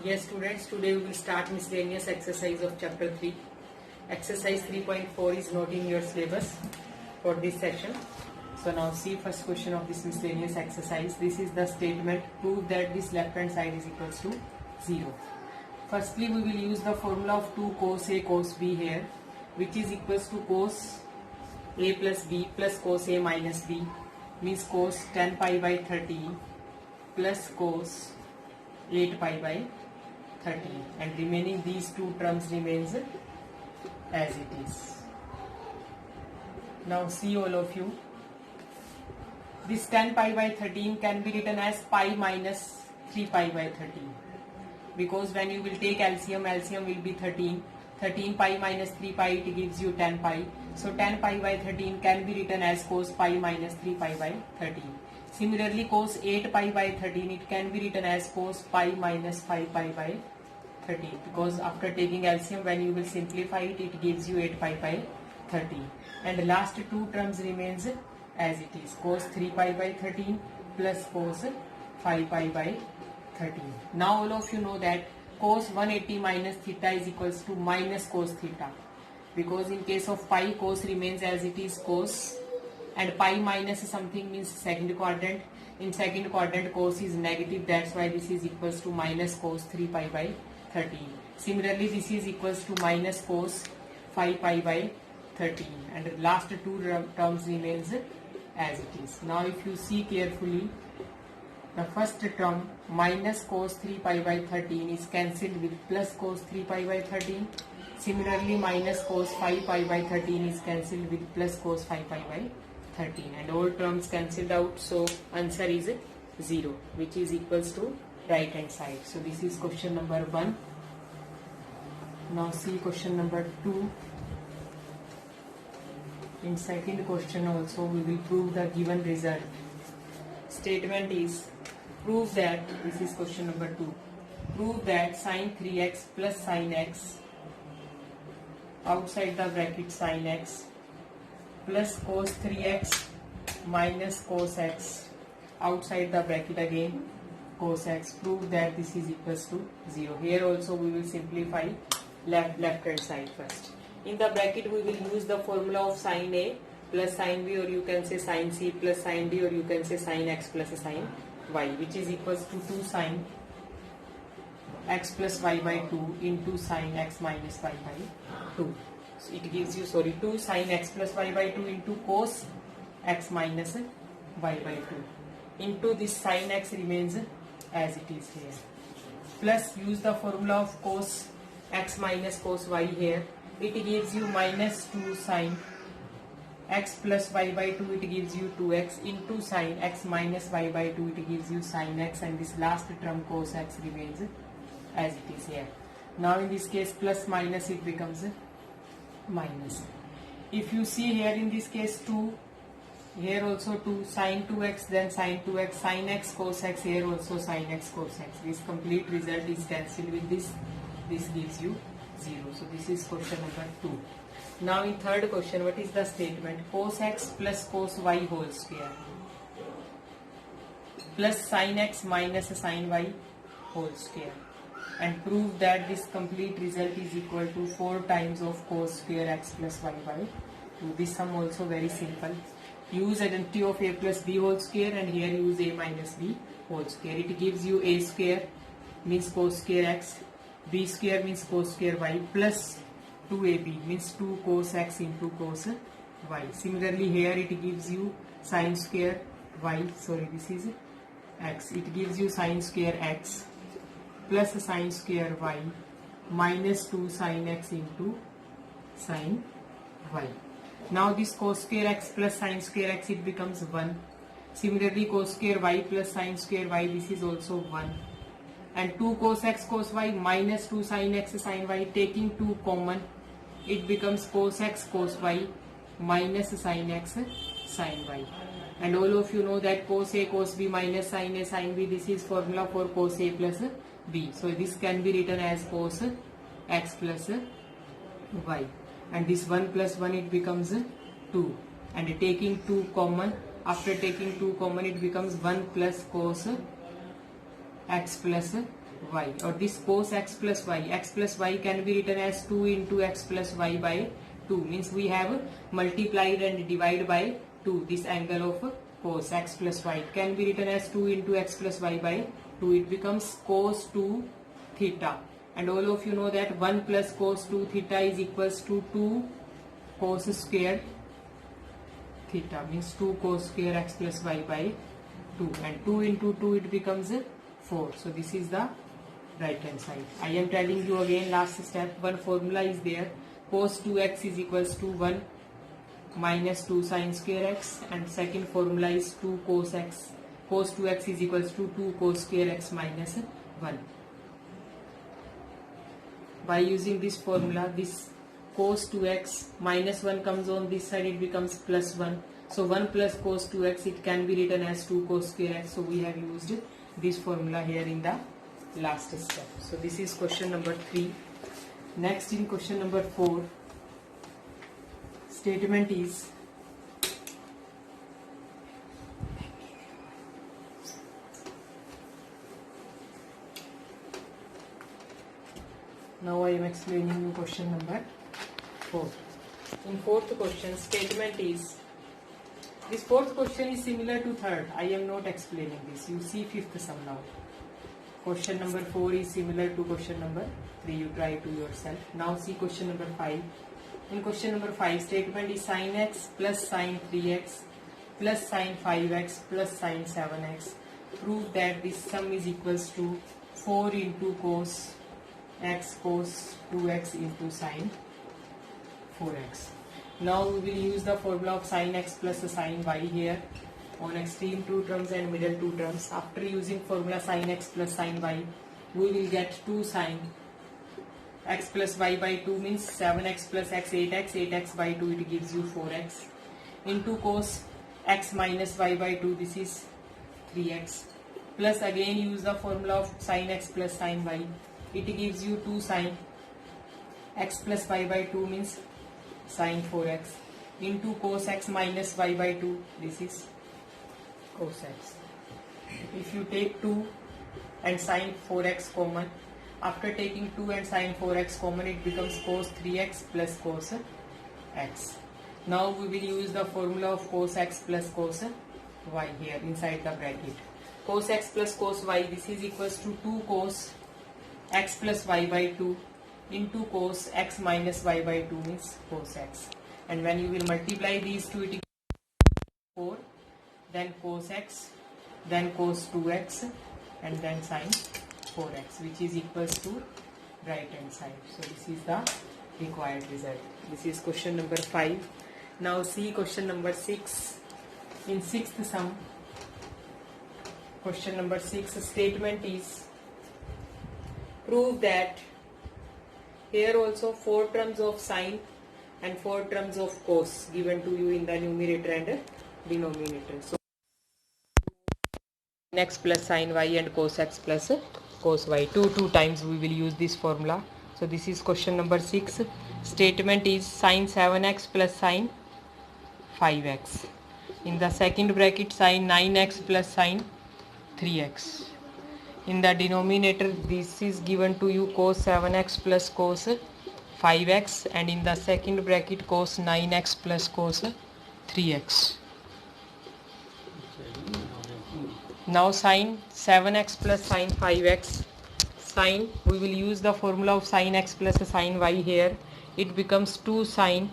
Yes, students, today we will start miscellaneous exercise of chapter 3. Exercise 3.4 is not in your syllabus for this session. So now see first question of this miscellaneous exercise. This is the statement, prove that this left hand side is equals to 0. Firstly, we will use the formula of 2 cos A cos B here, which is equals to cos A plus B plus cos A minus B, means cos 10 pi by 13 plus cos 8 pi by 13, and remaining these two terms remains as it is. Now see all of you, this 10 pi by 13 can be written as pi minus 3 pi by 13, because when you will take LCM will be 13. 13 pi minus 3 pi, it gives you 10 pi. So 10 pi by 13 can be written as cos pi minus 3 pi by 13. Similarly, cos 8 pi by 13, it can be written as cos pi minus 5 pi by 13, because after taking LCM, when you will simplify it, it gives you 8 pi by 13. And the last two terms remains as it is, cos 3 pi by 13 plus cos 5 pi by 13. Now all of you know that cos 180 minus theta is equals to minus cos theta, because in case of pi, cos remains as it is cos, and pi minus something means second quadrant. In second quadrant, cos is negative, that's why this is equals to minus cos 3 pi by 13. Similarly, this is equals to minus cos 5 pi by 13, and the last two terms remains as it is. Now if you see carefully, the first term minus cos 3 pi by 13 is cancelled with plus cos 3 pi by 13. Similarly, minus cos 5 pi by 13 is cancelled with plus cos 5 pi by 13, and all terms cancelled out, so answer is 0, which is equals to right hand side. So this is question number 1. Now see question number 2. In second question also we will prove the given result. Statement is, prove that, this is question number 2, prove that sin 3x plus sin x outside the bracket sin x plus cos 3x minus cos x outside the bracket again cos x, prove that this is equals to 0. Here also we will simplify left hand side first. In the bracket we will use the formula of sin A plus sin B, or you can say sin C plus sin D, or you can say sin x plus sin y, which is equals to 2 sin x plus y by 2 into sin x minus y by 2. So it gives you, 2 sin x plus y by 2 into cos x minus y by 2 into this sin x remains as it is here, plus use the formula of cos x minus cos y here, it gives you minus 2 sin x plus y by 2, it gives you 2x into sin x minus y by 2, it gives you sin x, and this last term cos x remains as it is here. Now in this case plus minus it becomes minus. If you see here in this case 2, here also 2, sin 2x, then sin 2x, sin x cos x, here also sin x cos x. This complete result is cancelled with this gives you 0. So this is question number 2. Now in third question, what is the statement? Cos x plus cos y whole square plus sin x minus sin y whole square, and prove that this complete result is equal to 4 times of cos square x plus y by 2. This sum also very simple. Use identity of a plus b whole square, and here use a minus b whole square. It gives you a square means cos square x, b square means cos square y, plus 2ab means 2 cos x into cos y. Similarly, here it gives you sin square y, this is x, it gives you sin square x plus sin square y minus 2 sin x into sin y. Now this cos square x plus sin square x, it becomes 1. Similarly, cos square y plus sin square y, this is also 1. And 2 cos x cos y minus 2 sin x sin y, taking 2 common, it becomes cos x cos y minus sin x sin y. And all of you know that cos A cos B minus sin A sin B, this is formula for cos A plus B. So this can be written as cos x plus y, and this 1 plus 1 it becomes 2, and taking 2 common, after taking 2 common it becomes 1 plus cos x plus y, or this cos x plus y can be written as 2 into x plus y by 2, means we have multiplied and divided by 2 this angle of cos x plus y. It can be written as 2 into x plus y by 2. It becomes cos 2 theta, and all of you know that 1 plus cos 2 theta is equals to 2 cos square theta, means 2 cos square x plus y by 2, and 2 into 2 it becomes 4. So this is the right hand side. I am telling you again, last step, one formula is there. Cos 2x is equals to 1 minus 2 sin square x, and second formula is 2 cos x. Cos 2x is equals to 2 cos square x minus 1. By using this formula, this cos 2x minus 1 comes on this side, it becomes plus 1. So 1 plus cos 2x, it can be written as 2 cos square x. So we have used this formula here in the last step. So this is question number 3. Next, in question number 4, statement is now I am explaining you question number 4. In fourth question, statement is, this fourth question is similar to third. I am not explaining this. You see fifth sum now. Question number 4 is similar to question number 3. You try to yourself. Now see question number 5. In question number 5, statement is sin x plus sin 3x plus sin 5x plus sin 7x. Prove that this sum is equals to 4 into cos x cos 2x into sin 4x. Now we will use the formula of sin x plus sin y here on extreme two terms and middle two terms. After using formula sin x plus sin y, we will get 2 sin x plus y by 2, means 7x plus x 8x, 8x by 2 it gives you 4x, into cos x minus y by 2, this is 3x, plus again use the formula of sin x plus sin y, it gives you 2 sin x plus y by 2, means sin 4x, into cos x minus y by 2, this is cos x. If you take 2 and sin 4x common, after taking 2 and sin 4x common, it becomes cos 3x plus cos x. Now we will use the formula of cos x plus cos y here inside the bracket. Cos x plus cos y, this is equals to 2 cos x plus y by 2 into cos x minus y by 2, means cos x. And when you will multiply these two, it is 4, then cos x, then cos 2x, and then sin 4x, which is equals to right hand side. So this is the required result. This is question number 5. Now see question number 6. In sixth sum, question number 6, statement is, prove that here also 4 terms of sine and 4 terms of cos given to you in the numerator and denominator. So sin x plus sin y and cos x plus cos y, 2 times we will use this formula. So this is question number 6. Statement is sin 7x plus sin 5x. In the second bracket, sin 9x plus sin 3x. In the denominator, this is given to you cos 7x plus cos 5x, and in the second bracket cos 9x plus cos 3x. Now sin 7x plus sin 5x, sin, we will use the formula of sin x plus sin y here. It becomes 2 sin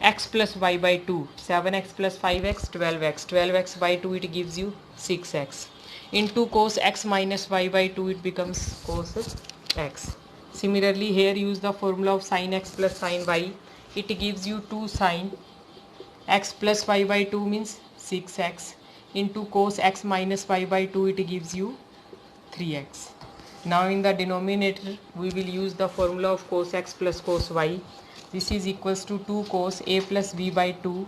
x plus y by 2, 7x plus 5x, 12x, 12x by 2 it gives you 6x, into cos x minus y by 2 it becomes cos x. Similarly here use the formula of sin x plus sin y, it gives you 2 sin x plus y by 2, means 6x, into cos x minus y by 2 it gives you 3x. Now in the denominator we will use the formula of cos x plus cos y. This is equals to 2 cos a plus b by 2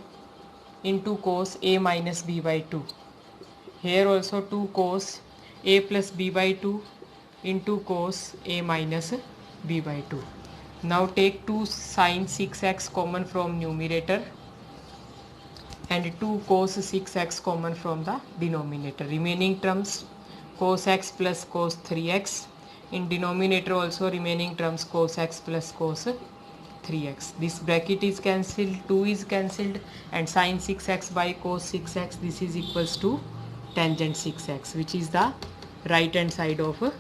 into cos a minus b by 2. Here also 2 cos a plus b by 2 into cos a minus b by 2. Now take 2 sin 6x common from numerator and 2 cos 6x common from the denominator. Remaining terms cos x plus cos 3x In denominator also remaining terms cos x plus cos 3x. This bracket is cancelled, 2 is cancelled, and sin 6x by cos 6x, this is equals to tangent 6x, which is the right hand side of a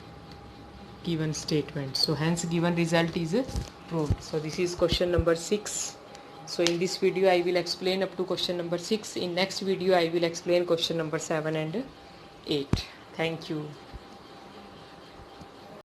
given statement. So hence given result is proved. So this is question number 6. So in this video I will explain up to question number 6. In next video I will explain question number 7 and 8. Thank you.